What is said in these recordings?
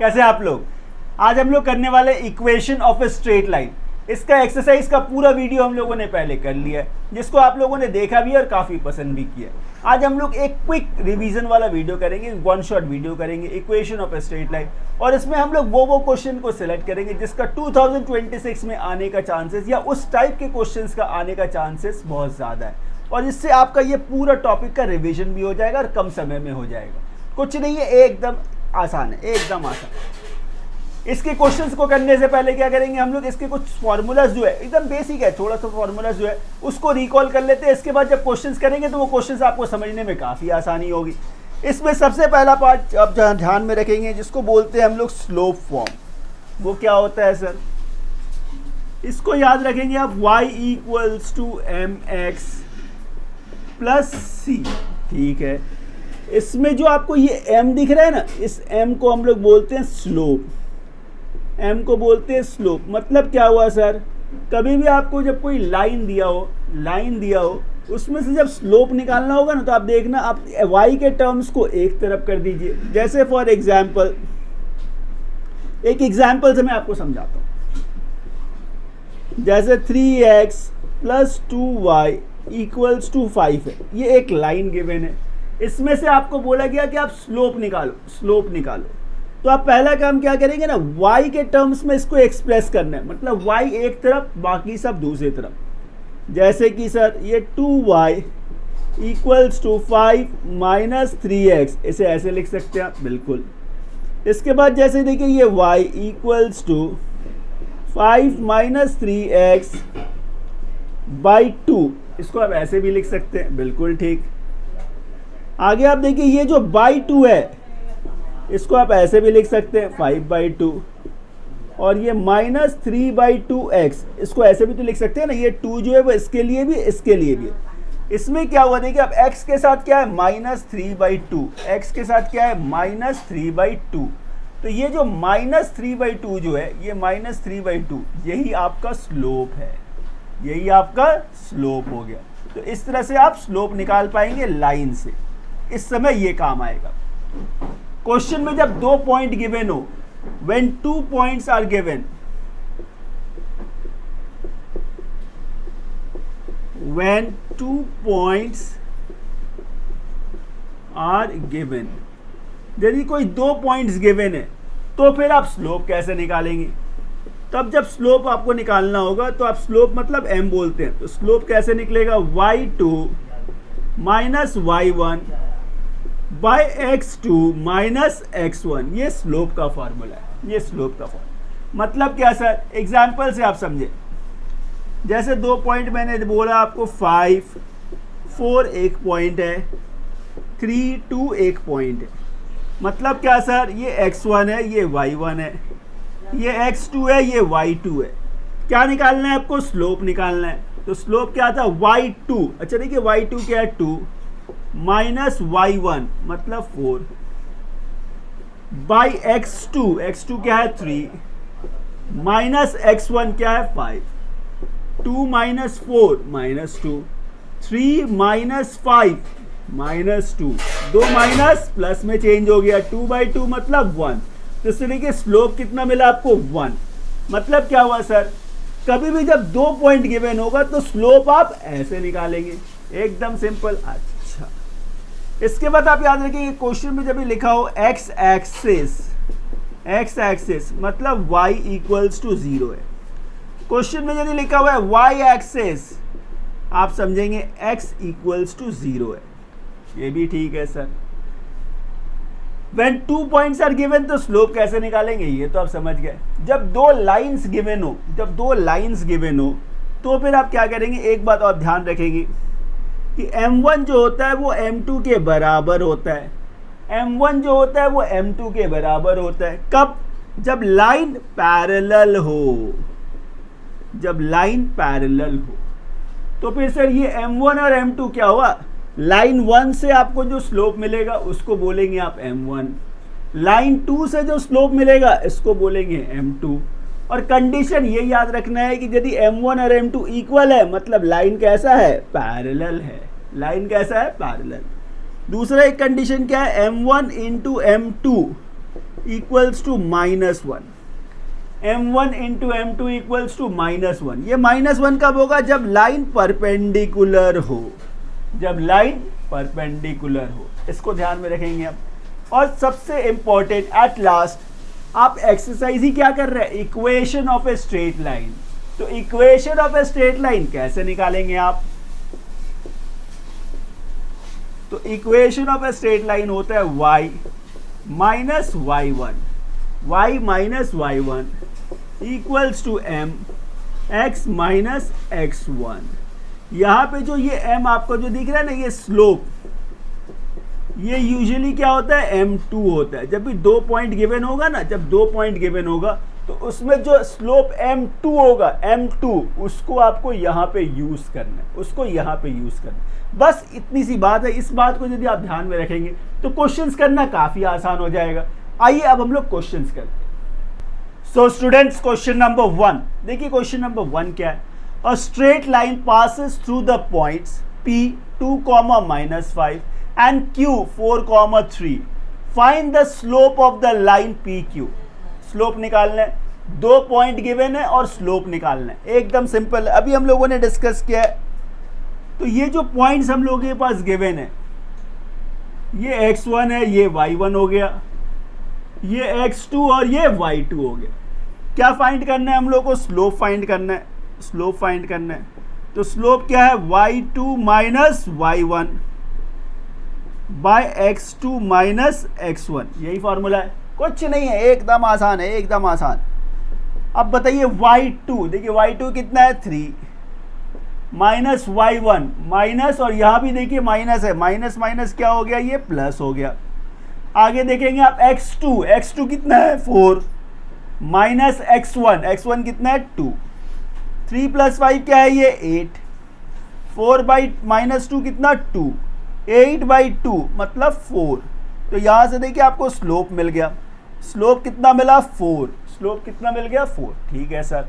कैसे आप लोग। आज हम लोग करने वाले equation of a straight line. इसका एक्सरसाइज का पूरा वीडियो हम लोगों ने पहले कर लिया है, जिसको आप लोगों ने देखा भी है और काफ़ी पसंद भी किया। आज हम लोग एक क्विक रिवीजन वाला वीडियो करेंगे, वन शॉट वीडियो करेंगे equation of a straight line, और इसमें हम लोग वो क्वेश्चन को सिलेक्ट करेंगे जिसका 2026 में आने का चांसेस या उस टाइप के क्वेश्चंस का आने का चांसेस बहुत ज़्यादा है, और इससे आपका ये पूरा टॉपिक का रिवीजन भी हो जाएगा और कम समय में हो जाएगा। कुछ नहीं है, एकदम आसान है, एकदम आसान। इसके क्वेश्चंस को करने से पहले क्या करेंगे हम लोग, इसके कुछ फॉर्मूलाज जो है एकदम बेसिक है, थोड़ा सा फॉर्मूलाज जो है उसको रिकॉल कर लेते हैं। इसके बाद जब क्वेश्चंस करेंगे तो वो क्वेश्चंस आपको समझने में काफ़ी आसानी होगी। इसमें सबसे पहला पार्ट आप ध्यान में रखेंगे जिसको बोलते हैं हम लोग स्लोप फॉर्म। वो क्या होता है सर, इसको याद रखेंगे आप, y = mx + c। ठीक है, इसमें जो आपको ये m दिख रहा है ना, इस m को हम लोग बोलते हैं स्लोप। m को बोलते हैं स्लोप। मतलब क्या हुआ सर, कभी भी आपको जब कोई लाइन दिया हो उसमें से जब स्लोप निकालना होगा ना, तो आप देखना, आप y के टर्म्स को एक तरफ कर दीजिए। जैसे फॉर एग्जाम्पल, एक एग्जाम्पल से मैं आपको समझाता हूँ। जैसे 3x + 2y = 5 है, ये एक लाइन गिवन है। इसमें से आपको बोला गया कि आप स्लोप निकालो। तो आप पहला काम क्या करेंगे ना, y के टर्म्स में इसको एक्सप्रेस करना है। मतलब y एक तरफ, बाकी सब दूसरी तरफ। जैसे कि सर ये 2y = 5 - 3x, इसे ऐसे लिख सकते हैं आप, बिल्कुल। इसके बाद जैसे देखिए ये y = 5 - 3x / 2, इसको आप ऐसे भी लिख सकते हैं, बिल्कुल ठीक। आगे आप देखिए ये जो /2 है, इसको आप ऐसे भी लिख सकते हैं, 5/2। और ये -3/2x, इसको ऐसे भी तो लिख सकते हैं ना। ये 2 जो है वो इसके लिए भी, इसके लिए भी। इसमें क्या हुआ देखिए, अब x के साथ क्या है, -3/2, x के साथ क्या है, -3/2। तो ये जो -3/2 जो है, ये -3/2, यही आपका स्लोप है, यही आपका स्लोप हो गया। तो इस तरह से आप स्लोप निकाल पाएंगे लाइन से। इस समय ये काम आएगा। क्वेश्चन में जब 2 पॉइंट गिवन हो, when 2 points are given, when 2 points are given, यदि कोई 2 पॉइंट्स गिवन है तो फिर आप स्लोप कैसे निकालेंगे। तब जब स्लोप आपको निकालना होगा तो आप स्लोप मतलब m बोलते हैं, तो स्लोप कैसे निकलेगा, y2 - y1 / x2 - x1। ये स्लोप का फॉर्मूला है, ये स्लोप का फॉर्मूला। मतलब क्या सर, एग्जाम्पल से आप समझे। जैसे 2 पॉइंट मैंने बोला आपको, 5, 4 एक पॉइंट है, 3, 2 एक पॉइंट है। मतलब क्या सर, ये x1 है, ये y1 है, ये x2 है, ये y2 है। क्या निकालना है आपको, स्लोप निकालना है। तो स्लोप क्या था, y2। अच्छा देखिए y2 क्या है, 2 - y1 मतलब 4 / x2, x2 क्या है, 3 - x1 क्या है, 5। 2 - 4 -2, 3 - 5 -2, 2 माइनस प्लस में चेंज हो गया, 2/2 मतलब 1। तो इस तरीके स्लोप कितना मिला आपको, 1। मतलब क्या हुआ सर, कभी भी जब 2 पॉइंट गिवन होगा तो स्लोप आप ऐसे निकालेंगे, एकदम सिंपल। अच्छा, इसके बाद आप याद रखिए, क्वेश्चन में जब भी लिखा हो x एक्सिस मतलब y = 0 है। क्वेश्चन में यदि लिखा हुआ है y एक्सिस, आप समझेंगे x = 0 है। ये भी ठीक है sir. When 2 points are given, तो स्लोप कैसे निकालेंगे, ये तो आप समझ गए। जब 2 लाइन्स गिवन हो, तो फिर आप क्या करेंगे, एक बात और ध्यान रखेंगे कि m1 जो होता है वो m2 के बराबर होता है। m1 जो होता है वो m2 के बराबर होता है। कब, जब लाइन पैरेलल हो, तो फिर सर ये m1 और m2 क्या हुआ, लाइन 1 से आपको जो स्लोप मिलेगा उसको बोलेंगे आप m1, लाइन 2 से जो स्लोप मिलेगा इसको बोलेंगे m2। और कंडीशन ये याद रखना है कि यदि m1 और m2 इक्वल है, मतलब लाइन कैसा है, पैरेलल है। लाइन कैसा है, पैरेलल। दूसरा एक कंडीशन क्या है, m1 × m2 equals to -1, m1 into m2 equals to -1। ये -1 कब होगा? जब लाइन परपेंडिकुलर हो, जब लाइन परपेंडिकुलर हो। इसको ध्यान में रखेंगे आप। और सबसे इंपॉर्टेंट, एट लास्ट आप एक्सरसाइज ही क्या कर रहे हैं? Equation of a straight line. तो equation of a straight line कैसे निकालेंगे आप? तो equation of a straight line होता है y minus y1, y minus y1 equals to m x minus x1। यहाँ पे जो ये m आपको जो दिख रहा है ना, ये स्लोप, ये यूजुअली क्या होता है? m2 होता है। जब भी 2 पॉइंट गिवन होगा ना, जब 2 पॉइंट गिवन होगा तो उसमें जो स्लोप m2 होगा, m2, उसको आपको यहाँ पे यूज करना है, उसको यहाँ पे यूज करना है। बस इतनी सी बात है। इस बात को यदि आप ध्यान में रखेंगे तो क्वेश्चंस करना काफी आसान हो जाएगा। आइए अब हम लोग क्वेश्चंस करते हैं। सो स्टूडेंट्स, क्वेश्चन नंबर 1 देखिए। क्वेश्चन नंबर 1 क्या है? A straight line passes through the points p 2, -5 and q 4, 3। Find the slope of the line PQ। Slope निकालना है, 2 पॉइंट गिवन है और स्लोप निकालना है। एकदम सिंपल है, अभी हम लोगों ने डिस्कस किया है। तो ये जो पॉइंट्स हम लोगों के पास गिवन है, ये x1 है, ये y1 हो गया, ये x2 और ये y2 हो गया। क्या फाइंड करना है हम लोग को? स्लोप फाइंड करना है, स्लोप फाइंड करना है। तो स्लोप क्या है? y2 minus y1 bye x2 minus x1। यही फॉर्मूला है, कुछ नहीं है, एकदम आसान है, एकदम आसान। अब बताइए y2, देखिए y2 कितना है? 3 माइनस y1 माइनस, और यहां भी देखिए माइनस है, माइनस माइनस क्या हो गया? ये प्लस हो गया। आगे देखेंगे आप x2 कितना है? 4 माइनस x1 कितना है? 2। 3 + 5 क्या है? ये 8। 4 बाई -2 कितना? 2। 8/2 मतलब 4। तो यहां से देखिए आपको स्लोप मिल गया। स्लोप कितना मिला? 4। स्लोप कितना मिल गया? 4। ठीक है sir.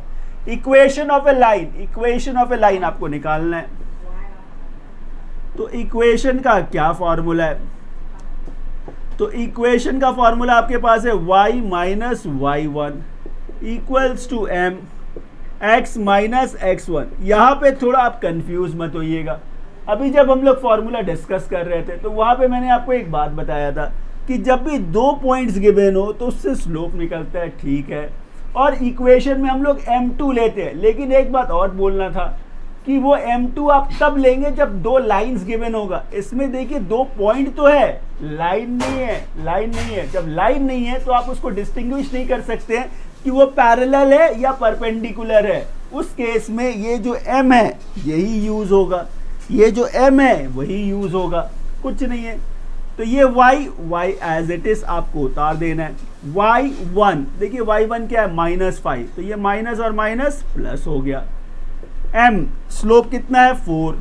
Equation of A line, equation of A line आपको निकालना है। तो इक्वेशन का क्या फॉर्मूला है? तो इक्वेशन का फॉर्मूला आपके पास है y minus y1 equals to m x minus x1। यहाँ पे थोड़ा आप कंफ्यूज मत होइएगा। अभी जब हम लोग फॉर्मूला डिस्कस कर रहे थे तो वहाँ पे मैंने आपको एक बात बताया था कि जब भी 2 पॉइंट्स गिवन हो तो उससे स्लोप निकलता है, ठीक है। और इक्वेशन में हम लोग m2 लेते हैं, लेकिन एक बात और बोलना था कि वो m2 आप तब लेंगे जब 2 लाइंस गिवन होगा। इसमें देखिए 2 पॉइंट तो है, लाइन नहीं है, लाइन नहीं है। जब लाइन नहीं है तो आप उसको डिस्टिंग्विश नहीं कर सकते हैं कि वो पैरेलल है या परपेंडिकुलर है। उस केस में ये जो m है यही यूज होगा, ये जो m है वही यूज होगा, कुछ नहीं है। तो ये y एज इट इज आपको उतार देना है। y1 देखिए y1 क्या है? -5। तो ये माइनस और माइनस प्लस हो गया। m स्लोप कितना है? 4।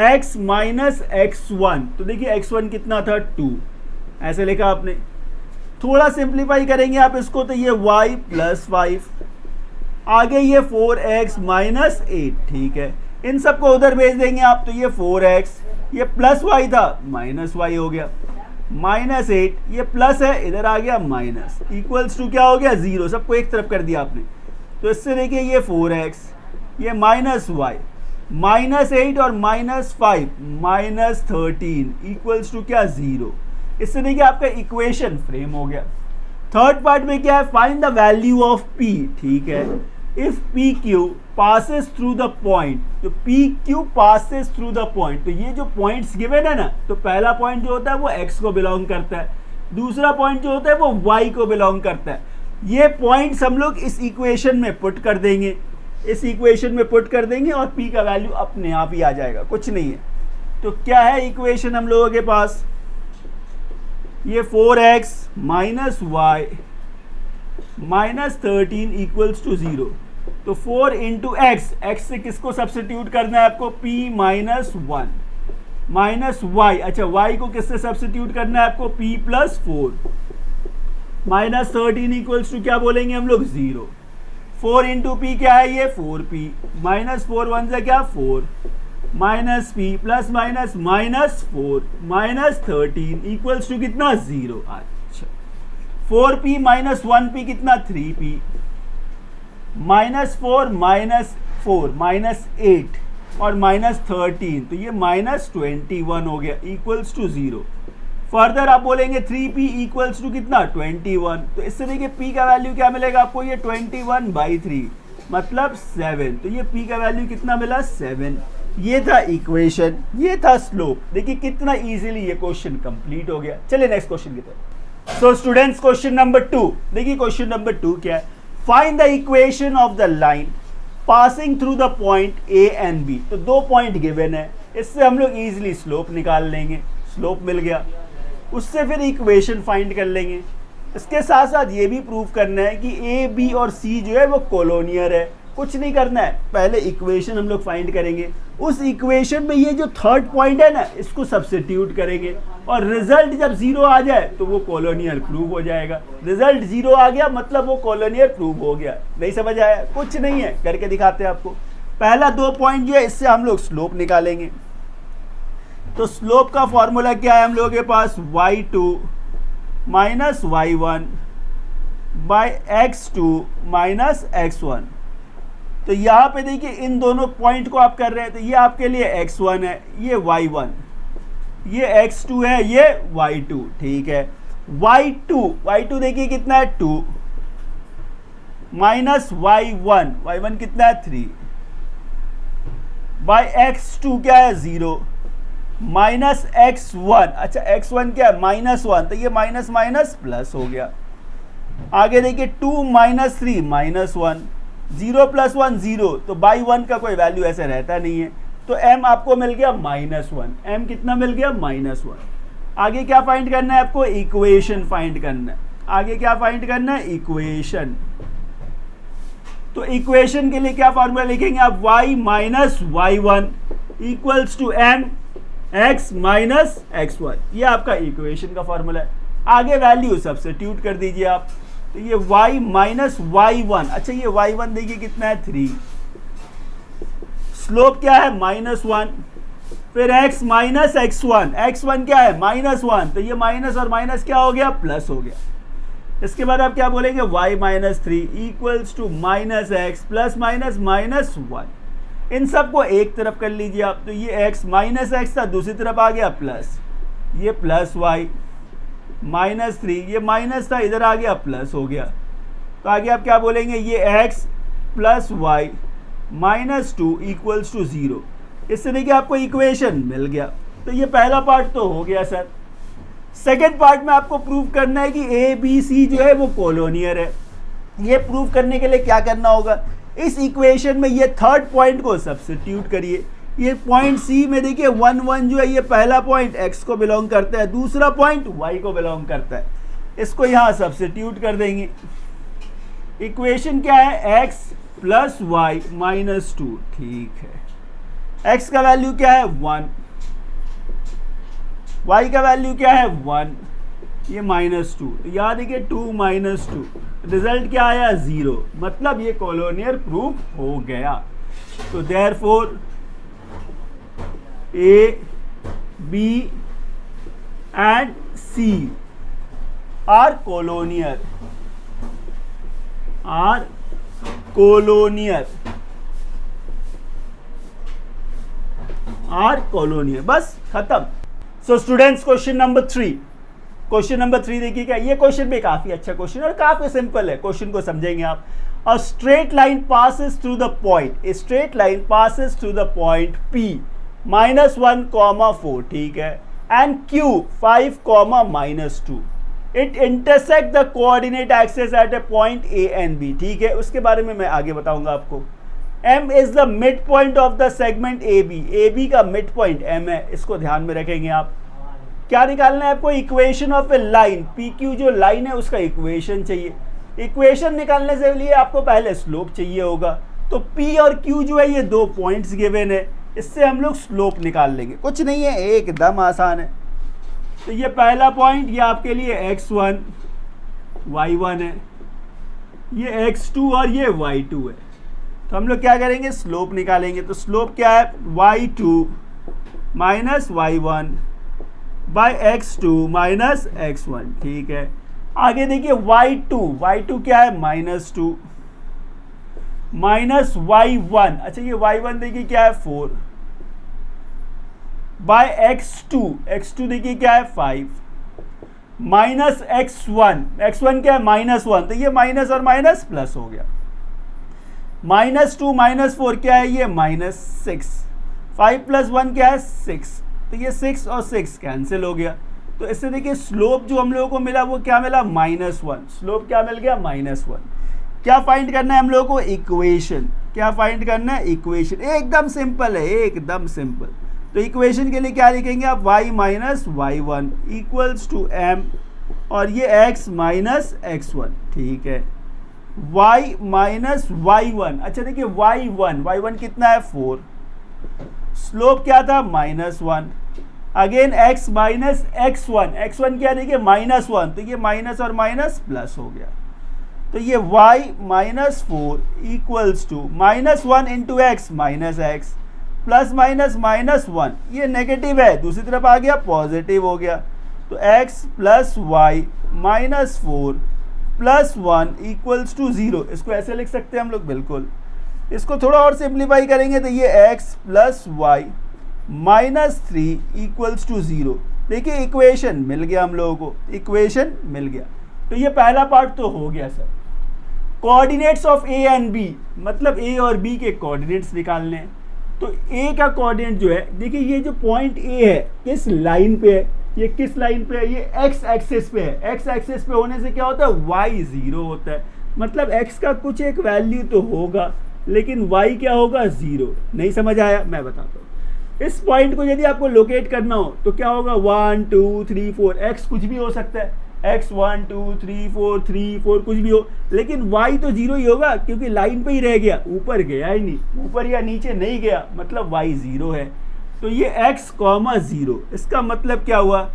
x माइनस x1, तो देखिए x1 कितना था? 2। ऐसे लिखा आपने। थोड़ा सिंप्लीफाई करेंगे आप इसको तो ये y + 5, आगे ये 4x माइनस 8, ठीक है। इन सबको उधर भेज देंगे आप, तो ये 4x, ये प्लस y था, माइनस y हो गया, -8, ये प्लस है, इधर आ गया माइनस, इक्वल्स टू क्या हो गया? 0। सबको एक तरफ कर दिया आपने। तो इससे देखिए ये 4x, ये -y, -8 और -5 -13 इक्वल्स टू क्या? 0। इससे देखिए आपका इक्वेशन फ्रेम हो गया। थर्ड पार्ट में क्या है? Find the value of p, ठीक है। If PQ passes through the point, तो PQ passes through the point, तो ये जो पॉइंट्स गिवन है ना, तो पहला पॉइंट जो होता है वो x को बिलोंग करता है, दूसरा पॉइंट जो होता है वो y को बिलोंग करता है। ये पॉइंट्स हम लोग इस इक्वेशन में पुट कर देंगे, इस इक्वेशन में पुट कर देंगे और p का वैल्यू अपने आप ही आ जाएगा, कुछ नहीं है। तो क्या है इक्वेशन हम लोगों के पास? ये 4x minus y minus 13 equals to 0। तो 4 इंटू एक्स, एक्स से किसको सब्स्टिट्यूट करना है आपको? p माइनस 1 माइनस y, अच्छा y को किससे सब्स्टिट्यूट करना है आपको? p plus 4 minus 13 equals to क्या बोलेंगे हम लोग? 0। 4 इंटू पी क्या है? ये 4p माइनस 4 1 से क्या? 4 minus p plus minus -4 minus 13 equals to कितना? 0। अच्छा 4p माइनस 1p कितना 3p, -4 -4 -8 और -13, तो ये -21 हो गया इक्वल्स टू 0। फर्दर आप बोलेंगे 3p इक्वल्स टू कितना 21, तो इससे देखिए p का वैल्यू क्या मिलेगा आपको, ये 21/3 मतलब 7, तो ये p का वैल्यू कितना मिला 7। ये था इक्वेशन, ये था स्लोप। देखिए कितना इजीली ये क्वेश्चन कंप्लीट हो गया। चलिए नेक्स्ट क्वेश्चन की तरफ। सो स्टूडेंट्स क्वेश्चन नंबर 2, देखिए क्वेश्चन नंबर 2 क्या है, find the equation of the line passing through the point A and B. तो 2 पॉइंट गिवन है, इससे हम लोग इजीली स्लोप निकाल लेंगे, स्लोप मिल गया, उससे फिर इक्वेशन फाइंड कर लेंगे। इसके साथ साथ ये भी प्रूव करना है कि ए बी और सी जो है वो कोलोनियर है। कुछ नहीं करना है, पहले इक्वेशन हम लोग फाइंड करेंगे, उस इक्वेशन में ये जो थर्ड पॉइंट है ना इसको सब्स्टिट्यूट करेंगे और रिजल्ट जब 0 आ जाए तो वो कोलोनियर प्रूव हो जाएगा। रिजल्ट 0 आ गया मतलब वो कोलोनियर प्रूव हो गया। नहीं समझ आया? कुछ नहीं है, करके दिखाते हैं आपको। पहला 2 पॉइंट जो है इससे हम लोग स्लोप निकालेंगे। तो स्लोप का फॉर्मूला क्या है हम लोगों के पास, y2 minus y1 bye x2 minus x1। तो यहाँ पे देखिए इन दोनों पॉइंट को आप कर रहे हैं, तो ये आपके लिए x1 है, ये y1, ये x2 है, ये y2, ठीक है। y2 देखिए कितना है 2 माइनस y1 कितना है 3 बाय x2 क्या है 0 माइनस x1, अच्छा x1 क्या है -1, तो ये माइनस माइनस प्लस हो गया। आगे देखिए 2 माइनस 3 -1, 0 + 1 0, तो बाई 1 का कोई वैल्यू ऐसे रहता नहीं है, तो m आपको मिल गया -1, m कितना मिल गया -1। आगे क्या फाइंड करना है आपको, इक्वेशन फाइंड करना है। आगे क्या फाइंड करना है, इक्वेशन। तो इक्वेशन के लिए क्या फॉर्मूला लिखेंगे आप, y minus y1 equals to m x minus x1, ये आपका इक्वेशन का फॉर्मूला है। आगे वैल्यू सब्स्टिट्यूट कर दीजिए आप, तो ये y माइनस y1, अच्छा ये y1 देखिए कितना है 3, स्लोप क्या है -1, फिर x माइनस x1 क्या है -1, तो ये माइनस और माइनस क्या हो गया, प्लस हो गया। इसके बाद आप क्या बोलेंगे, y minus 3 equals to -x plus minus -1। इन सबको एक तरफ कर लीजिए आप, तो ये x माइनस x था, दूसरी तरफ आ गया प्लस, ये प्लस y -3, ये माइनस था, इधर आ गया प्लस हो गया। तो आगे आप क्या बोलेंगे, ये x plus y -2 equals to 0। इससे देखिए आपको इक्वेशन मिल गया। तो ये पहला पार्ट तो हो गया सर। सेकेंड पार्ट में आपको प्रूव करना है कि ए बी सी जो है वो कोलोनियर है। ये प्रूव करने के लिए क्या करना होगा, इस इक्वेशन में ये थर्ड पॉइंट को सब्स्टिट्यूट करिए। ये पॉइंट सी में देखिए 1 1 जो है ये पहला पॉइंट x को बिलोंग करता है, दूसरा पॉइंट y को बिलोंग करता है। इसको यहाँ सब्स्टिट्यूट कर देंगे। इक्वेशन क्या है, x प्लस y -2, ठीक है। x का वैल्यू क्या है 1, y का वैल्यू क्या है 1, ये -2, तो यहाँ देखिए 2 -2, रिजल्ट क्या आया 0, मतलब ये कोलोनियर प्रूफ हो गया। तो therefore A, B and C are colonial, बस खत्म। So students question number 3, question number 3 देखिए क्या, ये क्वेश्चन भी काफी अच्छा क्वेश्चन और काफी सिंपल है। क्वेश्चन को समझेंगे आप। A straight line passes through the point, a straight line passes through the point P -1, 4, ठीक है, and Q 5, -2. It intersect the coordinate axis at a point A and B, ठीक है। उसके बारे में मैं आगे बताऊंगा आपको। M is the midpoint of the segment AB, AB का midpoint M है, इसको ध्यान में रखेंगे आप। क्या निकालना है आपको, equation of A line, PQ जो लाइन है उसका इक्वेशन चाहिए। इक्वेशन निकालने से लिए आपको पहले स्लोप चाहिए होगा। तो P और Q जो है ये 2 पॉइंट्स गिवन है, इससे हम लोग स्लोप निकाल लेंगे। कुछ नहीं है, एकदम आसान है। तो ये पहला पॉइंट ये आपके लिए x1 y1 है, ये x2 और ये y2 है। तो हम लोग क्या करेंगे, स्लोप निकालेंगे। तो स्लोप क्या है, y2 minus y1 bye x2 minus x1, ठीक है। आगे देखिए y2 क्या है -2 माइनस y1, अच्छा ये y1 देखिए क्या है 4 बाय x2 देखिए क्या है 5 माइनस x1 क्या है -1, तो ये माइनस और माइनस प्लस हो गया। -2 -4 क्या है ये -6, 5 + 1 क्या है 6, तो ये 6 और 6 कैंसिल हो गया। तो इससे देखिए स्लोप जो हम लोगों को मिला वो क्या मिला -1, स्लोप क्या मिल गया -1। क्या फाइंड करना है हम लोगों को, इक्वेशन। क्या फाइंड करना है, इक्वेशन। एकदम सिंपल है, एकदम सिंपल। तो इक्वेशन के लिए क्या लिखेंगे आप, y - y1 = m और ये x - x1, ठीक है। y - y1, अच्छा देखिए y1 कितना है 4, स्लोप क्या था -1। अगेन x - x1 क्या देखिए -1, तो ये माइनस और माइनस प्लस हो गया। तो ये y -4 = -1 × x x plus minus -1, ये नेगेटिव है, दूसरी तरफ आ गया पॉजिटिव हो गया। तो x + y -4 + 1 = 0, इसको ऐसे लिख सकते हैं हम लोग, बिल्कुल। इसको थोड़ा और सिंप्लीफाई करेंगे तो ये x + y -3 = 0। देखिए इक्वेशन मिल गया हम लोगों को, इक्वेशन मिल गया। तो ये पहला पार्ट तो हो गया sir. Coordinates of a and b, मतलब a और b के कोऑर्डिनेट्स निकालने हैं। तो a का कोऑर्डिनेट जो है, देखिए ये जो पॉइंट a है किस लाइन पे है, ये किस लाइन पे है, ये x एक्सिस पे है। x एक्सिस पे होने से क्या होता है, y 0 होता है, मतलब x का कुछ एक वैल्यू तो होगा लेकिन y क्या होगा 0। नहीं समझ आया, मैं बताता हूँ। इस पॉइंट को यदि आपको लोकेट करना हो तो क्या होगा, 1 2 3 4, x कुछ भी हो सकता है, x 1 2 3 4 कुछ भी हो, लेकिन y तो 0 ही होगा क्योंकि लाइन पे ही रह गया, ऊपर गया ही नहीं, ऊपर या नीचे नहीं गया, मतलब y 0 है। तो ये x, 0, इसका मतलब क्या हुआ,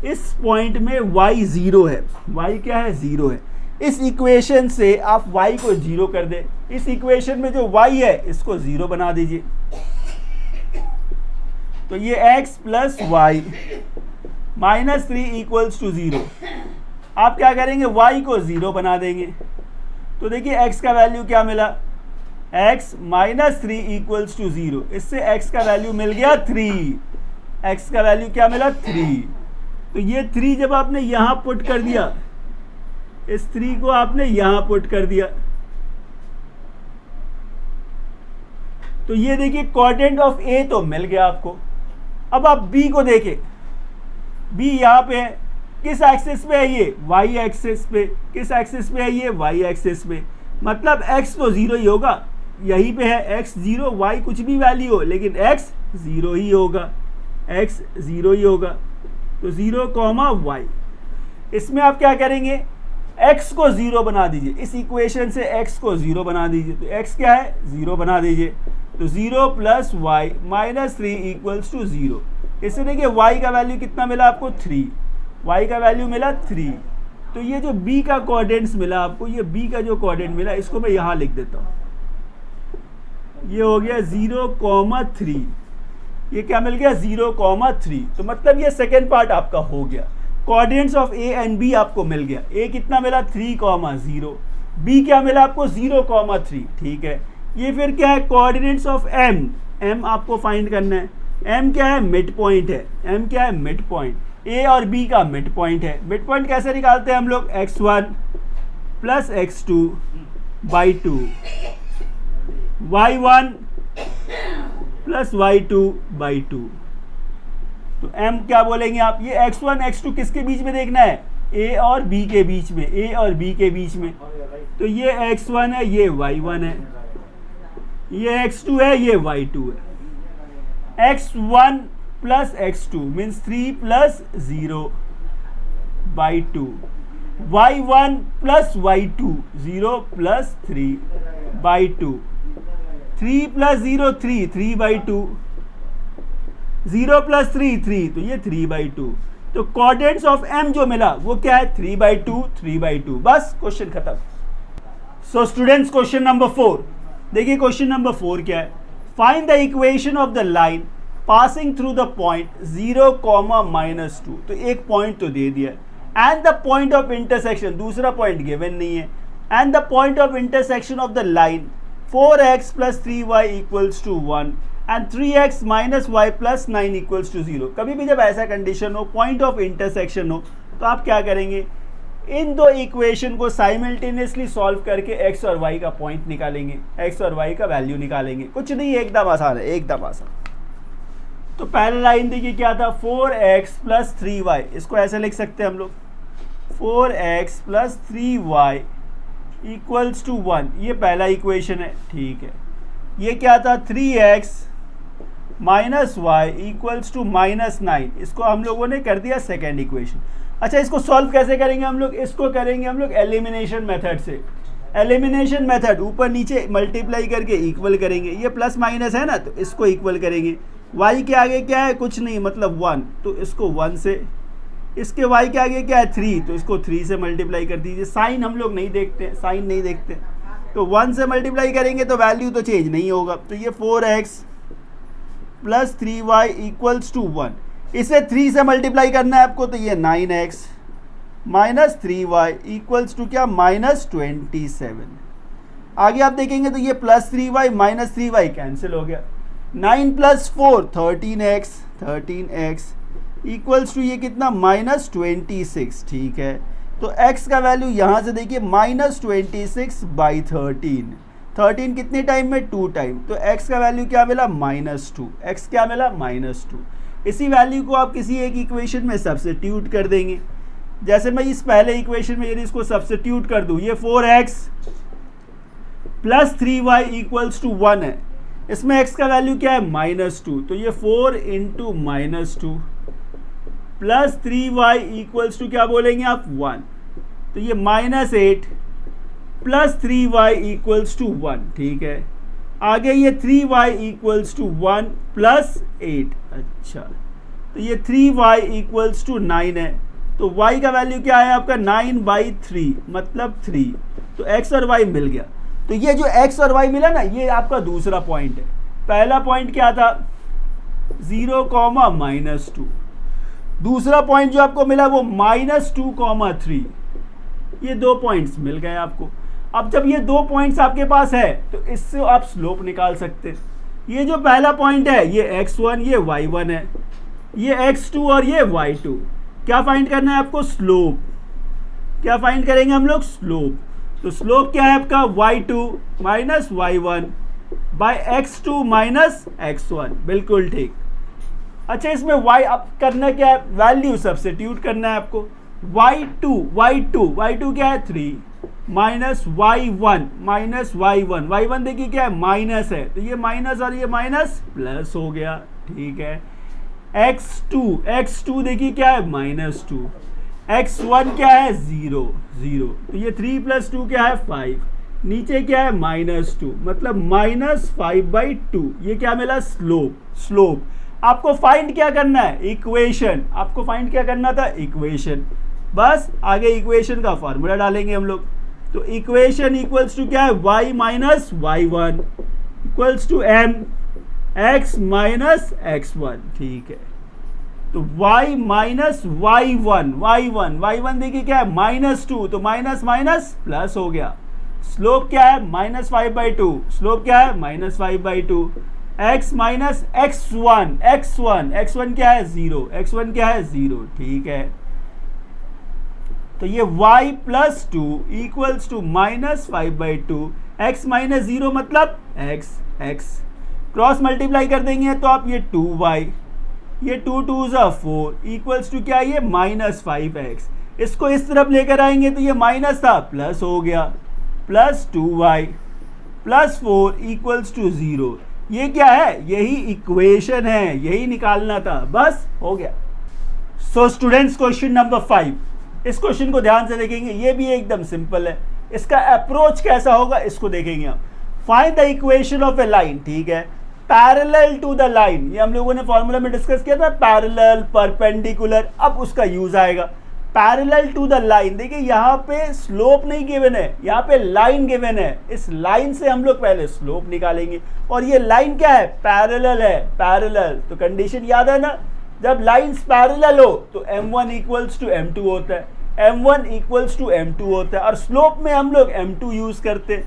इस पॉइंट में y 0 है, y क्या है 0 है। इस इक्वेशन से आप y को 0 कर दे, इस इक्वेशन में जो y है इसको 0 बना दीजिए। तो ये x + y -3 = 0। आप क्या करेंगे, y को 0 बना देंगे। तो देखिए x का वैल्यू क्या मिला, x -3 = 0, इससे x का वैल्यू मिल गया 3, x का वैल्यू क्या मिला 3। तो ये 3 जब आपने यहाँ पुट कर दिया, इस 3 को आपने यहाँ पुट कर दिया, तो ये देखिए कोऑर्डिनेट ऑफ a तो मिल गया आपको। अब आप b को देखें, b यहाँ पे है, किस एक्सिस पे है ये, y एक्सिस पे। किस एक्सिस पे है ये, y एक्सिस पे, मतलब x तो 0 ही होगा, यहीं पे है x 0, y कुछ भी वैल्यू हो लेकिन x 0 ही होगा, x 0 ही होगा। तो 0, y, इसमें आप क्या करेंगे, x को 0 बना दीजिए, इस इक्वेशन से x को 0 बना दीजिए। तो x क्या है 0 बना दीजिए। तो 0 + y -3 = 0। इससे देखिए y का वैल्यू कितना मिला आपको 3, y का वैल्यू मिला 3। तो ये जो b का कोऑर्डिनेट्स मिला आपको, ये b का जो कोऑर्डिनेट मिला इसको मैं यहाँ लिख देता हूँ, ये हो गया 0, 3। ये क्या मिल गया 0, 3। तो मतलब ये सेकेंड पार्ट आपका हो गया। Coordinates of a and b आपको मिल गया। a कितना मिला 3, 0, b क्या मिला आपको 0, 3, ठीक है। ये फिर क्या है, कोऑर्डिनेट्स ऑफ m आपको फाइंड करना है। m क्या है, मिड पॉइंट है, m क्या है मिड पॉइंट, a और b का मिड पॉइंट है। मिड पॉइंट कैसे निकालते हैं हम लोग, x1 + x2 / 2, y1 + y2 / 2। तो m क्या बोलेंगे आप, ये x1 x2 किसके बीच में देखना है, a और b के बीच में, a और b के बीच में। तो ये x1 है, ये y1 है, ये x2 है, ये y2 है। x1 + x2 means 3 + 0 / 2, y1 + y2 0 + 3 / 2, 3 + 0 3 / 2, 0 + 3 तो ये 3 / 2। तो कोऑर्डिनेट्स ऑफ m जो मिला वो क्या है 3 / 2। बस क्वेश्चन खत्म। सो स्टूडेंट्स, क्वेश्चन नंबर 4 देखिए, क्वेश्चन नंबर 4 क्या है, find the equation of the line passing through the point 0, -2। तो एक पॉइंट तो दे दिया, and the point of intersection, दूसरा पॉइंट गिवन नहीं है, and the point of intersection of the line 4x plus 3y equals to 1 and 3x minus y plus 9 equals to 0। कभी भी जब ऐसा कंडीशन हो, पॉइंट ऑफ इंटरसेक्शन हो, तो आप क्या करेंगे, इन दो इक्वेशन को साइमल्टेनियसली सॉल्व करके x और y का पॉइंट निकालेंगे, x और y का वैल्यू निकालेंगे। कुछ नहीं, एकदम आसान है, एकदम आसान। तो पहला लाइन देखिए क्या था, 4x प्लस 3y, इसको ऐसे लिख सकते हैं हम लोग, 4x plus 3y equals to 1, ये पहला इक्वेशन है, ठीक है। ये क्या था, 3x minus Y equals to minus 9, इसको हम लोगों ने कर दिया सेकेंड इक्वेशन। अच्छा, इसको सॉल्व कैसे करेंगे हम लोग, इसको करेंगे हम लोग एलिमिनेशन मेथड से। एलिमिनेशन मेथड, ऊपर नीचे मल्टीप्लाई करके इक्वल करेंगे, ये प्लस माइनस है ना, तो इसको इक्वल करेंगे। y के आगे क्या है, कुछ नहीं, मतलब 1, तो इसको 1 से, इसके y के आगे क्या है 3, तो इसको 3 से मल्टीप्लाई कर दीजिए। साइन हम लोग नहीं देखते, साइन नहीं देखते, तो 1 से मल्टीप्लाई करेंगे तो वैल्यू तो चेंज नहीं होगा। तो ये 4x plus 3y equals to 1, इसे 3 से मल्टीप्लाई करना है आपको, तो ये 9x minus 3y equals to क्या, माइनस 27। आगे आप देखेंगे तो ये plus 3y minus 3y cancel हो गया, 9 प्लस 4 13x इक्वल्स टू ये कितना, माइनस 26, ठीक है। तो x का वैल्यू यहाँ से देखिए माइनस 26 बाई 13 कितने टाइम में, 2 टाइम, तो x का वैल्यू क्या मिला, -2, x क्या मिला, -2। इसी वैल्यू को आप किसी एक इक्वेशन में सब्स्टिट्यूट कर देंगे। जैसे मैं इस पहले इक्वेशन में यदि इसको सब्स्टिट्यूट कर दूं, ये 4x plus 3y equals to 1 है, इसमें x का वैल्यू क्या है, -2, तो ये 4 into -2 plus 3y equals to क्या बोलेंगे आप, 1, तो ये -8 प्लस 3y इक्वल्स टू 1, ठीक है। आगे ये 3y इक्वल्स टू 1 प्लस 8, अच्छा, तो ये 3y इक्वल्स टू 9 है, तो y का वैल्यू क्या है आपका, 9/3 मतलब 3, तो x और y मिल गया। तो ये जो x और y मिला ना, ये आपका दूसरा पॉइंट है। पहला पॉइंट क्या था, 0, -2, दूसरा पॉइंट जो आपको मिला वो -2, 3, ये 2 पॉइंट्स मिल गए आपको। अब जब ये 2 पॉइंट्स आपके पास है तो इससे आप स्लोप निकाल सकते हैं। ये जो पहला पॉइंट है ये x1, ये y1 है, ये x2 और ये y2। क्या फाइंड करना है आपको, स्लोप। क्या फाइंड करेंगे हम लोग, स्लोप। तो स्लोप क्या है आपका, y2 minus y1 bye x2 minus x1, बिल्कुल ठीक। अच्छा, इसमें y अब करना क्या है, वैल्यू सब्स्टिट्यूट करना है आपको। y2 क्या है, 3 माइनस y1 माइनस y1 देखिए क्या है, माइनस है, तो ये माइनस और ये माइनस प्लस हो गया, ठीक है। x2 देखिए क्या है, -2, x1 क्या है, 0, तो ये 3 प्लस 2 क्या है, 5, नीचे क्या है, -2 मतलब -5/2, ये क्या मिला, स्लोप। आपको फाइंड क्या करना है, इक्वेशन, आपको फाइंड क्या करना था, इक्वेशन। बस आगे इक्वेशन का फॉर्मूला डालेंगे हम लोग। तो इक्वेशन इक्वल्स टू क्या है, y minus y1 equals to m x minus x1, ठीक है। तो y माइनस y1 देखिए क्या है, -2, तो माइनस माइनस प्लस हो गया। स्लोप क्या है, -5/2, स्लोप क्या है, -5/2, x माइनस x1 क्या है, 0, ठीक है। तो ये y plus 2 equals to -5/2, x minus 0 मतलब x क्रॉस मल्टीप्लाई कर देंगे तो आप ये 2y, ये 2 2 4 इक्वल्स टू क्या, ये -5x। इसको इस तरफ लेकर आएंगे तो ये माइनस था, प्लस हो गया, plus 2y plus 4 equals to 0। ये क्या है, यही इक्वेशन है, यही निकालना था, बस हो गया। सो स्टूडेंट्स, क्वेश्चन नंबर 5, इस क्वेश्चन को ध्यान से देखेंगे, ये भी एकदम सिंपल है। इसका अप्रोच कैसा होगा इसको देखेंगे हम। Find the equation of A line, ठीक है, पैरेलल टू द लाइन, ये हम लोगों ने फॉर्मूला में डिस्कस किया था, पैरेलल, परपेंडिकुलर, अब उसका यूज आएगा। पैरेलल टू द लाइन, देखिए यहाँ पे स्लोप नहीं गिवन है, यहाँ पे लाइन गिवन है। इस लाइन से हम लोग पहले स्लोप निकालेंगे, और ये लाइन क्या है, पैरेलल है, पैरेलल। तो कंडीशन याद है ना, जब लाइंस पैरेलल हो तो m1 इक्वल्स टू m2 होता है, m1 इक्वल्स टू m2 होता है, और स्लोप में हम लोग m2 यूज करते हैं।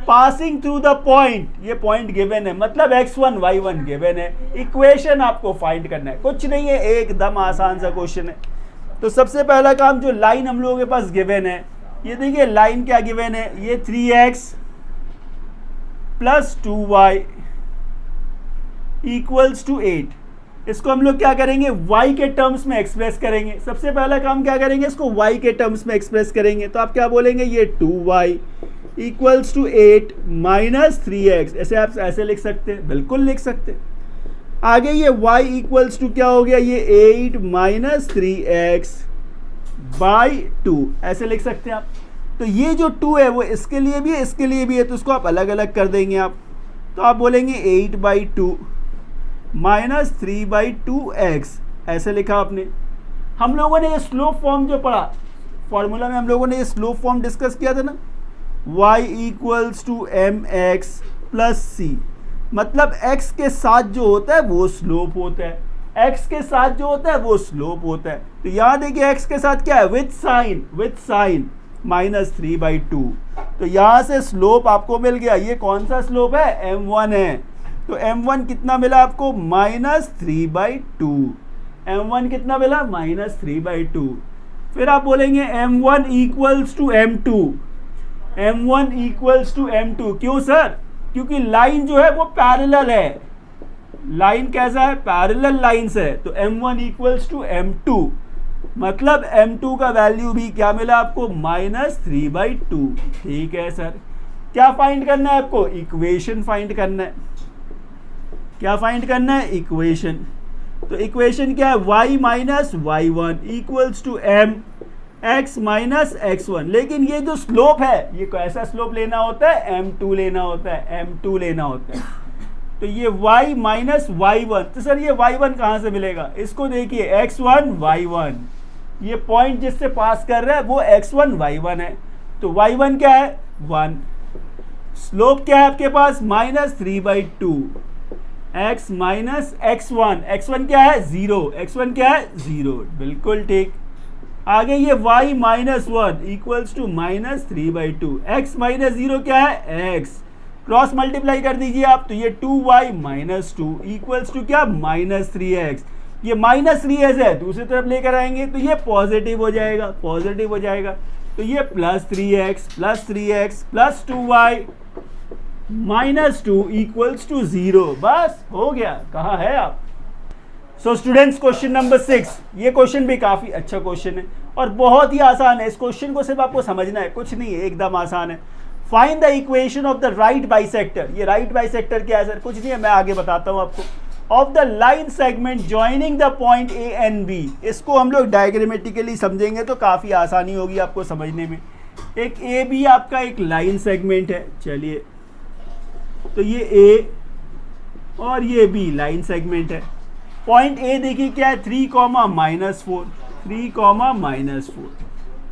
पासिंग थ्रू द पॉइंट, ये पॉइंट गिवन है, मतलब x1 y1 गिवन है। इक्वेशन आपको फाइंड करना है, कुछ नहीं है, एकदम आसान सा क्वेश्चन है। तो सबसे पहला काम, जो लाइन हम लोगों के पास गिवन है, ये देखिए लाइन क्या गिवन है, ये 3x plus 2y equals to 8। इसको हम लोग क्या करेंगे, y के टर्म्स में एक्सप्रेस करेंगे। सबसे पहला काम क्या करेंगे, इसको y के टर्म्स में एक्सप्रेस करेंगे। तो आप क्या बोलेंगे, ये 2y equals to 8 minus 3x, ऐसे आप ऐसे लिख सकते हैं, बिल्कुल लिख सकते हैं। आगे ये y इक्वल्स टू क्या हो गया, ये 8 माइनस 3x बाई 2, ऐसे लिख सकते हैं आप। तो ये जो 2 है वो इसके लिए भी है, इसके लिए भी है, तो उसको आप अलग अलग कर देंगे आप। तो आप बोलेंगे 8/2 माइनस 3/2x, ऐसे लिखा आपने। हम लोगों ने ये स्लोप फॉर्म जो पढ़ा, फॉर्मूला में हम लोगों ने ये स्लोप फॉर्म डिस्कस किया था ना, y equals to mx plus c, मतलब x के साथ जो होता है वो स्लोप होता है, x के साथ जो होता है वो स्लोप होता है। तो यहाँ देखिए x के साथ क्या है, विथ साइन माइनस 3/2। तो यहाँ से स्लोप आपको मिल गया, ये कौन सा स्लोप है, m1 है। तो m1 कितना मिला आपको, माइनस 3/2। m1 कितना मिला, माइनस 3/2। फिर आप बोलेंगे m1 equals to m2, m1 equals to m2। क्यों सर, क्योंकि लाइन जो है वो पैरेलल है। लाइन कैसा है, पैरेलल लाइंस है। तो m1 इक्वल्स टू m2, मतलब m2 का वैल्यू भी क्या मिला आपको, माइनस 3/2। ठीक है सर, क्या फाइंड करना है आपको, इक्वेशन फाइंड करना है। क्या फाइंड करना है, इक्वेशन। तो इक्वेशन क्या है, y minus y1 equals to m x minus x1। लेकिन ये जो स्लोप है, ये कैसा स्लोप लेना होता है, m2 लेना होता है, m2 लेना होता है। तो ये y माइनस y1, तो सर ये y1 कहाँ से मिलेगा, इसको देखिए x1 y1, ये पॉइंट जिससे पास कर रहा है वो x1 y1 है। तो y1 क्या है, 1। स्लोप क्या है आपके पास, माइनस 3/2 x माइनस x1 क्या है, 0, x1 क्या है, 0, बिल्कुल ठीक। आगे ये y minus 1 equals to minus 3/2, x minus 0 क्या है, x, क्रॉस मल्टीप्लाई कर दीजिए आप। तो ये 2y माइनस 2 इक्वल्स टू क्या, माइनस 3x। ये माइनस 3x है, दूसरी तरफ लेकर आएंगे तो ये पॉजिटिव हो जाएगा, पॉजिटिव हो जाएगा। तो ये plus 3x plus 2y minus 2 equals to 0, बस हो गया। कहाँ है आप। सो स्टूडेंट्स, क्वेश्चन नंबर 6, ये क्वेश्चन भी काफ़ी अच्छा क्वेश्चन है और बहुत ही आसान है। इस क्वेश्चन को सिर्फ आपको समझना है, कुछ नहीं है, एकदम आसान है। Find the equation of the right bisector. ये राइट बाइसेक्टर क्या है सर, कुछ नहीं है, मैं आगे बताता हूँ आपको। Of the line segment joining the point A and B. इसको हम लोग डायग्रामेटिकली समझेंगे तो काफ़ी आसानी होगी आपको समझने में। एक ए बी आपका एक लाइन सेगमेंट है, चलिए, तो ये ए और ये बी लाइन सेगमेंट है। पॉइंट ए देखिए क्या है, 3,-4, 3,-4।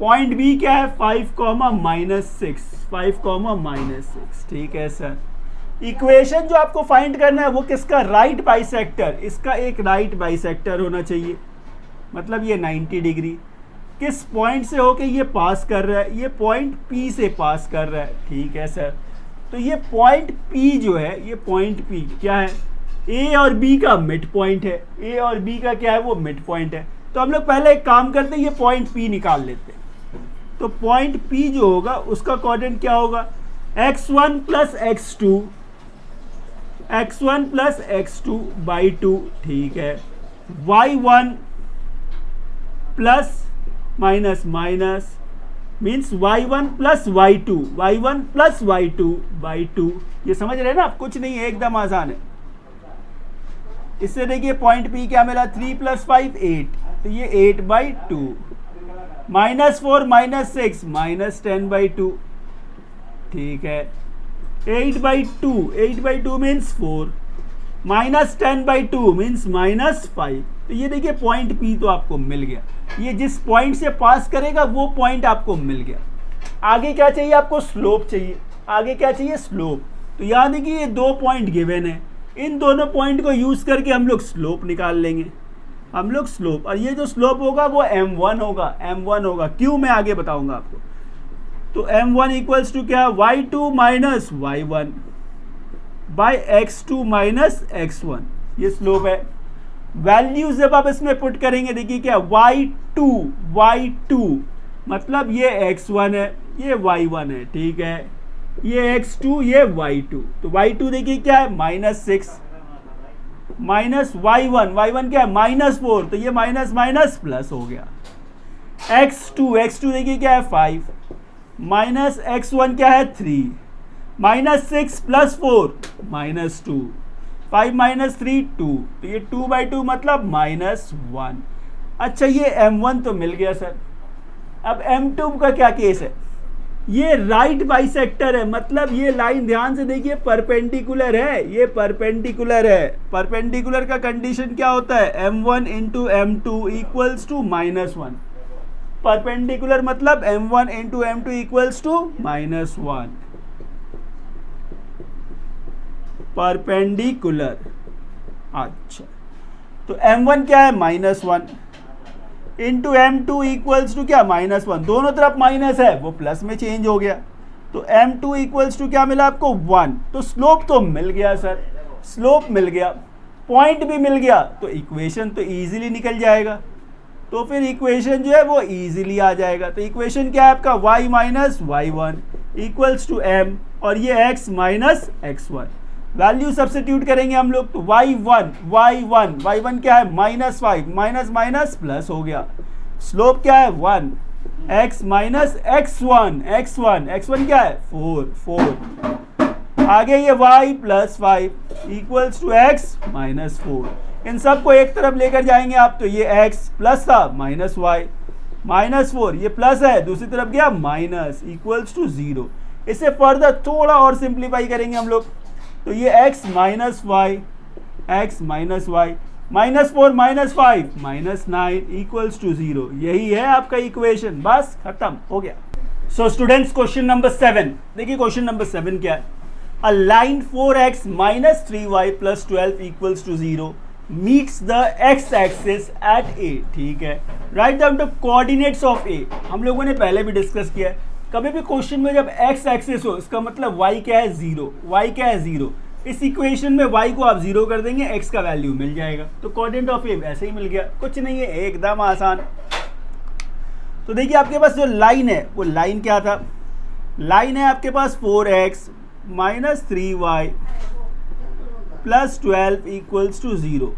पॉइंट बी क्या है, 5,-6, 5,-6। ठीक है सर। इक्वेशन जो आपको फाइंड करना है वो किसका, राइट बाइसेक्टर। इसका एक राइट बाइसेक्टर होना चाहिए, मतलब ये 90 डिग्री किस पॉइंट से होके ये पास कर रहा है, ये पॉइंट पी से पास कर रहा है। ठीक है सर। तो ये पॉइंट पी जो है, ये पॉइंट पी क्या है, ए और बी का मिड पॉइंट है। ए और बी का क्या है, वो मिड पॉइंट है। तो हम लोग पहले एक काम करते हैं, ये पॉइंट पी निकाल लेते हैं। तो पॉइंट पी जो होगा उसका कोऑर्डिनेट क्या होगा, x1 plus x2, x1 plus x2/2। ठीक है। y1 plus minus minus means y1 plus y2, y1 plus y2/2। ये समझ रहे हैं ना आप, कुछ नहीं है, एकदम आसान है। इससे देखिए पॉइंट पी क्या मिला, 3 + 5 8, तो ये 8/2, -4 -6 -10/2। ठीक है। 8/2 मीन्स 4, -10/2 मीन्स -5। तो ये देखिए पॉइंट पी तो आपको मिल गया, ये जिस पॉइंट से पास करेगा वो पॉइंट आपको मिल गया। आगे क्या चाहिए आपको, स्लोप चाहिए। आगे क्या चाहिए, स्लोप। तो यहाँ देखिए ये 2 पॉइंट गिवन है, इन दोनों पॉइंट को यूज करके हम लोग स्लोप निकाल लेंगे। हम लोग स्लोप, और ये जो स्लोप होगा वो m1 होगा, m1 होगा, क्यों मैं आगे बताऊंगा आपको। तो m1 इक्वल्स टू क्या, y2 minus y1 bye x2 minus x1, ये स्लोप है। वैल्यूज जब आप इसमें पुट करेंगे, देखिए क्या, y2 मतलब ये x1 है, ये y1 है, ठीक है, ये x2, ये y2, तो y2 देखिए क्या है, -6 माइनस y1 क्या है, -4, तो ये माइनस माइनस प्लस हो गया। x2 देखिए क्या है, 5 माइनस x1 क्या है, 3 -6 + 4 -2, 5 - 3 2, तो ये 2/2 मतलब -1। अच्छा, ये m1 तो मिल गया सर। अब m2 का क्या केस है, ये राइट बाइसेक्टर है, मतलब ये लाइन ध्यान से देखिए परपेंडिकुलर है, ये परपेंडिकुलर है। परपेंडिकुलर का कंडीशन क्या होता है, m1 × m2 equals to -1। Perpendicular मतलब m1 × m2 equals to -1। Perpendicular, अच्छा, तो m1 क्या है, -1 इंटू m2 इक्वल्स टू क्या, -1, दोनों तरफ माइनस है, वो प्लस में चेंज हो गया, तो m2 इक्वल्स टू क्या मिला आपको, 1। तो स्लोप तो मिल गया सर, स्लोप मिल गया, पॉइंट भी मिल गया, तो इक्वेशन तो इजीली निकल जाएगा। तो फिर इक्वेशन जो है वो इजीली आ जाएगा। तो इक्वेशन क्या है आपका, y minus y1 equals to m, और ये x minus x1। Value substitute करेंगे हम लोग, तो y1 क्या है, -5, माइनस माइनस प्लस हो गया, स्लोप क्या है 1, x माइनस x1 क्या है, 4, आगे ये y + 5 इक्वल्स टू x -4। इन सबको एक तरफ लेकर जाएंगे आप, तो ये x प्लस था माइनस y -4, ये प्लस है, दूसरी तरफ गया माइनस, इक्वल्स टू 0। इसे फर्दर थोड़ा और सिंप्लीफाई करेंगे हम लोग, तो ये x minus y -4 -5 -9 equals to 0। यही है आपका इक्वेशन, बस खत्म हो गया। सो स्टूडेंट्स, क्वेश्चन नंबर 7 देखिए, क्वेश्चन नंबर 7 क्या है, a line 4x - 3y + 12 equals to 0 meets the x axis at a, ठीक है। Write down the coordinates of a, हम लोगों ने पहले भी डिस्कस किया है, कभी भी क्वेश्चन में जब x एक्सिस हो, इसका मतलब y क्या है, 0। इस इक्वेशन में y को आप 0 कर देंगे, x का वैल्यू मिल जाएगा। तो कोऑर्डिनेट ऑफ ए ऐसे ही मिल गया, कुछ नहीं है, एकदम आसान। तो देखिए आपके पास जो लाइन है, वो लाइन क्या था, लाइन है आपके पास 4x - 3y + 12 equals to 0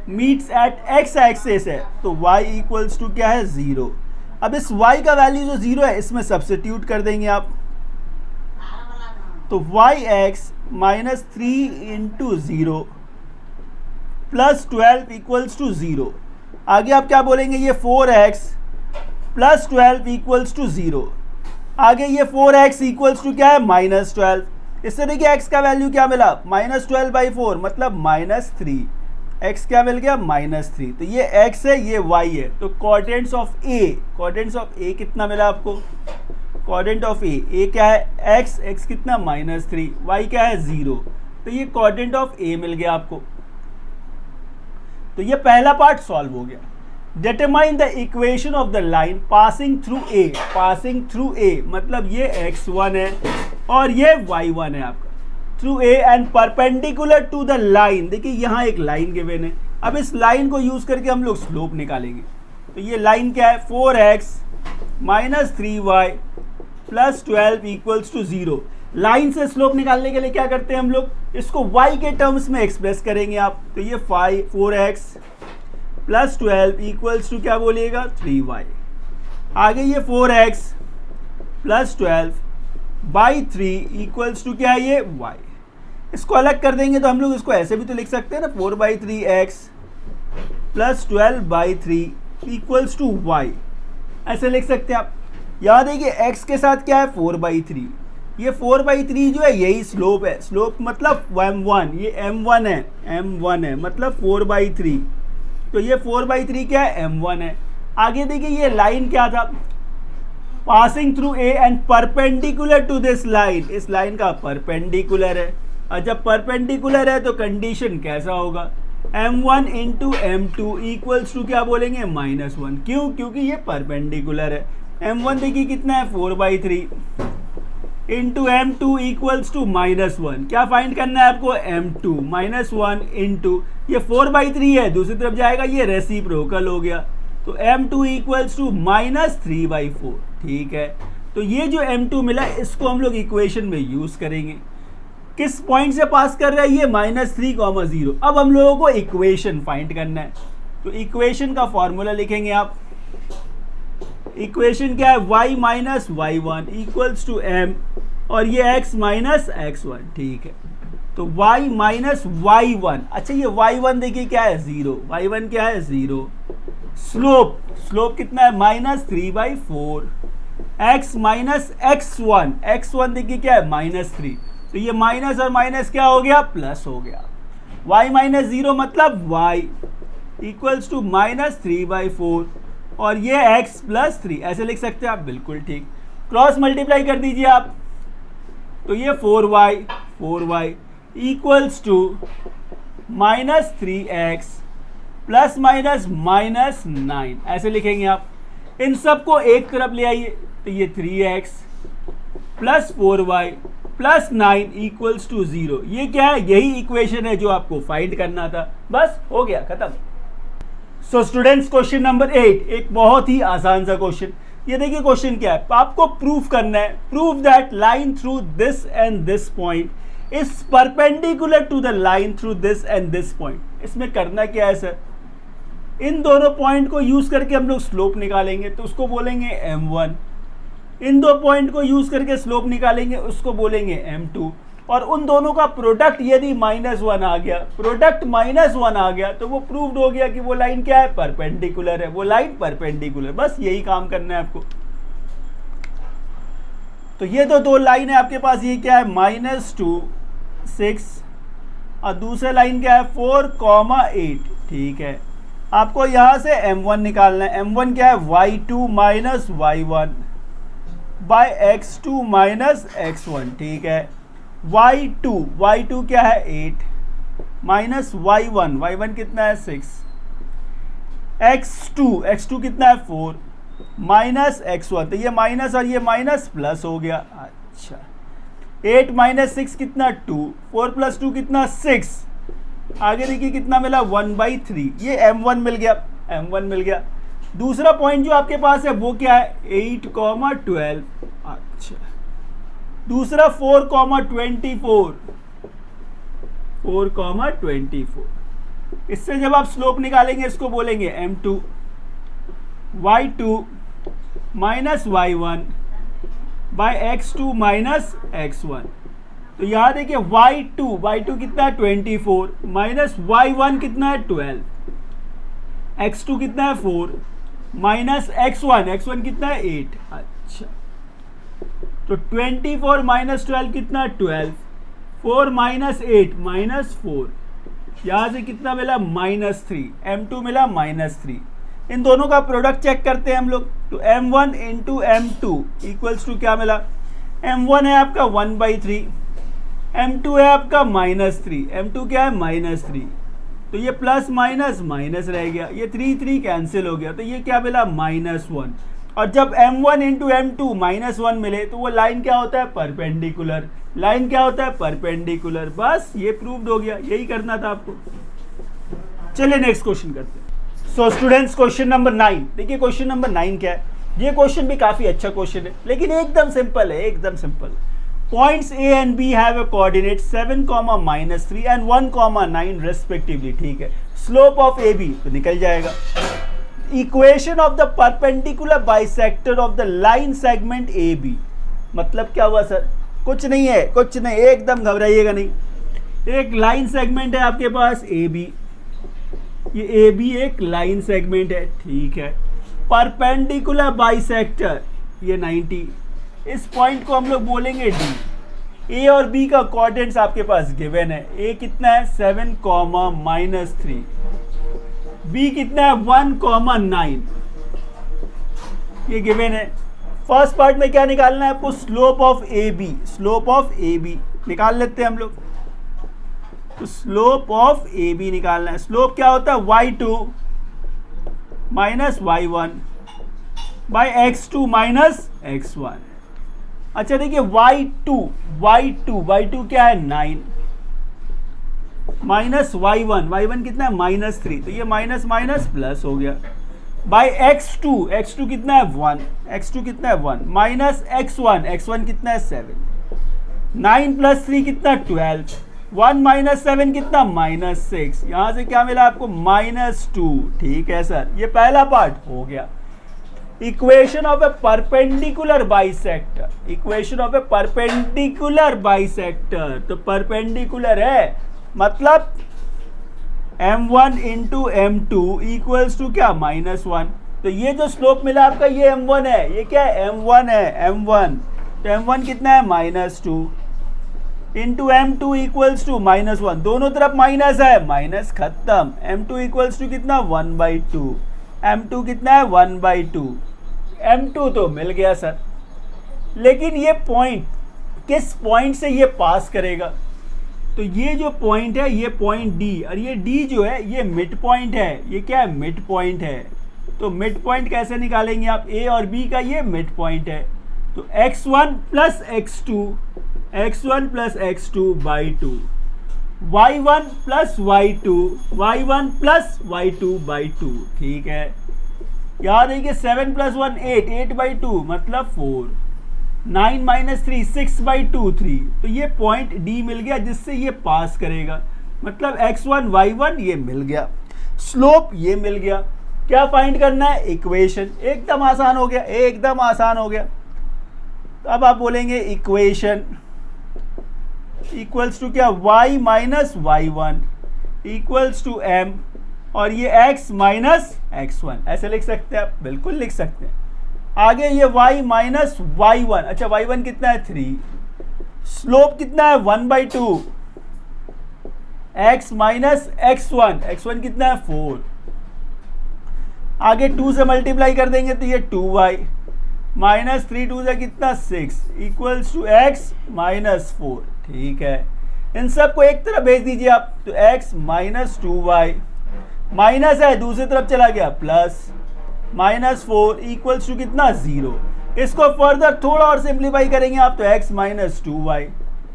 meets at x axis है, तो y इक्वल्स टू क्या है, 0। अब इस y का वैल्यू जो 0 है, इसमें सब्स्टिट्यूट कर देंगे आप, तो yx - 3 × 0 + 12 इक्वल्स टू 0। आगे आप क्या बोलेंगे, ये 4x + 12 इक्वल्स टू 0। आगे ये 4x इक्वल्स टू क्या है, -12। इससे देखिए x का वैल्यू क्या मिला, -12/4 मतलब -3, x क्या मिल गया, -3। तो ये x है, ये y है, तो कोऑर्डिनेट्स ऑफ a कितना मिला आपको, कोऑर्डिनेट ऑफ a क्या है, x कितना, -3, y क्या है, 0। तो ये कोऑर्डिनेट ऑफ a मिल गया आपको। तो ये पहला पार्ट सॉल्व हो गया। Determine the equation of the line passing through a, मतलब ये x1 है और ये y1 है आपका, through a and perpendicular to the line. देखिए यहाँ एक लाइन गिवन है, अब इस लाइन को यूज करके हम लोग स्लोप निकालेंगे। तो ये लाइन क्या है, 4x - 3y + 12 equals to 0। Line से स्लोप निकालने के लिए क्या करते हैं हम लोग, इसको y के टर्म्स में एक्सप्रेस करेंगे आप। तो ये 4x + 12 इक्वल्स टू क्या बोलिएगा, 3y। आगे ये 4x + 12/3 इक्वल्स टू क्या है, ये y। इसको अलग कर देंगे तो हम लोग इसको ऐसे भी तो लिख सकते हैं ना, 4/3x + 12/3 इक्वल्स टू y, ऐसे लिख सकते हैं आप। यहाँ देखिए x के साथ क्या है, 4/3, ये 4/3 जो है यही स्लोप है, स्लोप मतलब m1, ये m1 है मतलब 4/3, तो ये 4/3 क्या है, m1 है। आगे देखिए ये लाइन क्या था, passing through a and perpendicular to this line, इस लाइन का परपेंडिकुलर है। और जब परपेंडिकुलर है तो कंडीशन कैसा होगा, m1 into m2 equals to क्या बोलेंगे -1। क्यों? क्योंकि ये परपेंडिकुलर है। m1 देखिए कितना है 4/3 इंटू m2 इक्वल्स टू -1। क्या फाइंड करना है आपको? m2 -1 इंटू ये 4/3 है, दूसरी तरफ जाएगा ये रेसिप्रोकल हो गया, तो m2 इक्वल्स टू -3/4। ठीक है, तो ये जो m2 मिला इसको हम लोग इक्वेशन में यूज करेंगे। किस पॉइंट से पास कर रहा है ये? -3, 0। अब हम लोगों को इक्वेशन फाइंड करना है, तो इक्वेशन का फॉर्मूला लिखेंगे आप। इक्वेशन क्या है? y minus y1 equals to m और ये x माइनस x1। ठीक है, तो y माइनस y1, अच्छा ये y1 देखिए क्या है 0, y1 क्या है 0। स्लोप कितना है? -3/4। x माइनस x1, x1 देखिए क्या है -3, तो ये माइनस और माइनस क्या हो गया? प्लस हो गया। y माइनस 0 मतलब y इक्वल्स टू -3/4 और ये x प्लस 3, ऐसे लिख सकते हैं आप, बिल्कुल ठीक। क्रॉस मल्टीप्लाई कर दीजिए आप, तो ये 4y equals to -3x plus minus -9, ऐसे लिखेंगे आप। इन सबको एक तरफ ले आइए, तो ये 3x plus 4y plus 9 equals to 0। ये क्या है? यही इक्वेशन है जो आपको फाइंड करना था, बस हो गया, खत्म। सो स्टूडेंट्स, क्वेश्चन नंबर 8 एक बहुत ही आसान सा क्वेश्चन। ये देखिए क्वेश्चन क्या है, आपको प्रूफ करना है, prove that line through this and this point is perpendicular to the line through this and this point. इसमें करना क्या है सर? इन दोनों पॉइंट को यूज करके हम लोग स्लोप निकालेंगे, तो उसको बोलेंगे m1। इन दो पॉइंट को यूज करके स्लोप निकालेंगे, उसको बोलेंगे m2। और उन दोनों का प्रोडक्ट यदि -1 आ गया, प्रोडक्ट -1 आ गया, तो वो प्रूव्ड हो गया कि वो लाइन क्या है? परपेंडिकुलर है, वो लाइन परपेंडिकुलर। बस यही काम करना है आपको। तो ये तो दो लाइन है आपके पास, ये क्या है? -2 6 और दूसरा लाइन क्या है? 4, 8। ठीक है, आपको यहां से m1 निकालना है। m1 क्या है? y2 minus y1 bye x2 minus x1। ठीक है, y2 क्या है? 8 माइनस y1 कितना है? 6। x2 कितना है? 4 माइनस x1, तो ये माइनस और ये माइनस प्लस हो गया। अच्छा, 8 माइनस 6 कितना? 2। 4 प्लस 2 कितना? 6। आगे देखिए कितना मिला? 1/3। ये m1 मिल गया। दूसरा पॉइंट जो आपके पास है वो क्या है? 8, 12। अच्छा, दूसरा 4, 24। इससे जब आप स्लोप निकालेंगे इसको बोलेंगे m2। y2 minus y1 bye x2 minus x1। तो यहाँ देखिए y2 कितना है? 24 माइनस y1 कितना है? 12। x2 कितना है? 4 माइनस x1 कितना है? 8। अच्छा, तो 24 माइनस 12 कितना? 12। 4 माइनस 8 -4, यहाँ से कितना मिला? -3। m2 मिला -3। इन दोनों का प्रोडक्ट चेक करते हैं हम लोग, तो m1 into m2 equals to क्या मिला? m1 है आपका 1/3, m2 है आपका -3, m2 क्या है? -3, तो ये प्लस माइनस माइनस रह गया, ये 3 कैंसिल हो गया, तो ये क्या मिला? -1। और जब m1 इंटू m2 -1 मिले तो वो लाइन क्या होता है? परपेंडिकुलर। लाइन क्या होता है? परपेंडिकुलर। बस ये प्रूव्ड हो गया, यही करना था आपको। चलिए नेक्स्ट क्वेश्चन करते हैं। So students, question number 9। देखिए क्वेश्चन नंबर 9 क्या है? ये क्वेश्चन भी काफी अच्छा क्वेश्चन है, लेकिन एकदम सिंपल है, एकदम simple. Points A and B have a coordinate 7, -3 and 1, 9 respectively। ठीक है, स्लोप ऑफ AB तो निकल जाएगा। Equation of the perpendicular bisector of the line segment AB, मतलब क्या हुआ सर? कुछ नहीं, एकदम घबराइएगा नहीं। एक लाइन सेगमेंट है आपके पास AB, ये AB एक लाइन सेगमेंट है। ठीक है, परपेंडिकुलर बाइसेक्टर ये 90, इस पॉइंट को हम लोग बोलेंगे D। A और B का कोऑर्डिनेट्स आपके पास गिवन है। A कितना है? 7, -3। B कितना है? 1, 9। ये गिवन है। फर्स्ट पार्ट में क्या निकालना है आपको? Slope of AB। Slope of AB निकाल लेते हैं हम लोग। तो स्लोप ऑफ ए बी निकालना है। स्लोप क्या होता है, y2 minus y1 by x2 minus x1। अच्छा देखिए y2 क्या है 9 माइनस y1 कितना है -3, तो ये माइनस माइनस प्लस हो गया बाई x2 कितना है 1 माइनस x1 कितना है 7, 9 प्लस 3 कितना 12, 1 माइनस 7 कितना -6, यहां से क्या मिला आपको -2। ठीक है सर, ये पहला पार्ट हो गया। Equation of A perpendicular bisector, तो परपेंडिकुलर है मतलब m1 into m2 equals to क्या -1। तो ये जो स्लोप मिला आपका ये m1 है, ये क्या है m1, तो m1 कितना है -2 इंटू m2 इक्वल्स टू -1, दोनों तरफ माइनस है, माइनस खत्म। m2 इक्वल्स टू कितना 1/2, m2 कितना है 1/2, m2 तो मिल गया सर। लेकिन ये पॉइंट किस पॉइंट से ये पास करेगा, तो ये जो पॉइंट है ये पॉइंट D, और ये D जो है ये मिड पॉइंट है, ये क्या है मिड पॉइंट है। तो मिड पॉइंट कैसे निकालेंगे आप, A और B का ये मिड पॉइंट है, तो x1 plus x2 by 2, y1 plus y2 by 2। ठीक है, याद है कि 7 प्लस 1 8/2 मतलब 4, 9 माइनस 3 6/2 3, तो ये पॉइंट D मिल गया जिससे ये पास करेगा, मतलब x1 y1 ये मिल गया, स्लोप ये मिल गया। क्या फाइंड करना है, इक्वेशन। एकदम आसान हो गया। तो अब आप बोलेंगे इक्वेशन इक्वल्स टू क्या y minus y1 equals to m, और ये x माइनस x1, ऐसे लिख सकते हैं आप, बिल्कुल लिख सकते हैं। आगे ये y माइनस y1, अच्छा y1 कितना है 3, स्लोप कितना है 1/2, x माइनस x1 कितना है 4, आगे 2 से मल्टीप्लाई कर देंगे तो ये 2y माइनस 3 2 से कितना 6 इक्वल्स टू x माइनस 4। ठीक है, इन सब को एक तरफ भेज दीजिए आप, तो x माइनस 2y माइनस है दूसरी तरफ चला गया प्लस -4 इक्वल्स टू कितना 0। इसको फर्दर थोड़ा और सिंप्लीफाई करेंगे आप, तो x minus 2y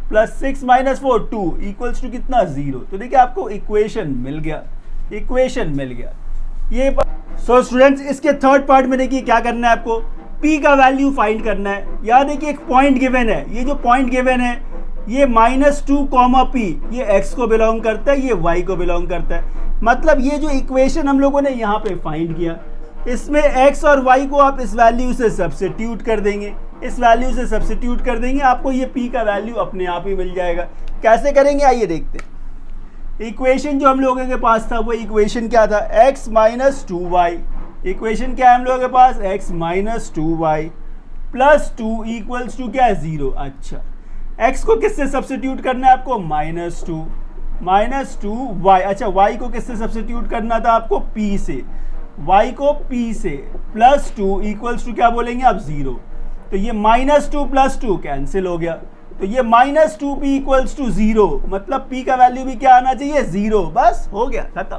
plus 6 minus 4 2 equals to कितना 0। तो देखिए आपको इक्वेशन मिल गया। ये सो स्टूडेंट्स, इसके थर्ड पार्ट में देखिए क्या करना है आपको, p का वैल्यू फाइंड करना है। याद है कि एक पॉइंट गिवन है, ये जो पॉइंट गिवन है ये -2, p, ये x को बिलोंग करता है, ये y को बिलोंग करता है। मतलब ये जो इक्वेशन हम लोगों ने यहाँ पे फाइंड किया, इसमें x और y को आप इस वैल्यू से सब्स्टिट्यूट कर देंगे, आपको ये p का वैल्यू अपने आप ही मिल जाएगा। कैसे करेंगे आइए देखते हैं। इक्वेशन जो हम लोगों के पास था वो इक्वेशन क्या था, x माइनस 2y, इक्वेशन क्या है हम लोगों के पास, x minus 2y plus 2 equals to क्या है 0। अच्छा, x को किससे सब्स्टिट्यूट करना है आपको, -2y। अच्छा, y को किससे सब्स्टिट्यूट करना था आपको, p से, y को p से, प्लस 2 इक्वल्स टू क्या बोलेंगे आप 0। तो ये -2 प्लस 2 कैंसिल हो गया, तो ये -2p इक्वल्स टू 0, मतलब p का वैल्यू भी क्या आना चाहिए 0, बस हो गया खत्म।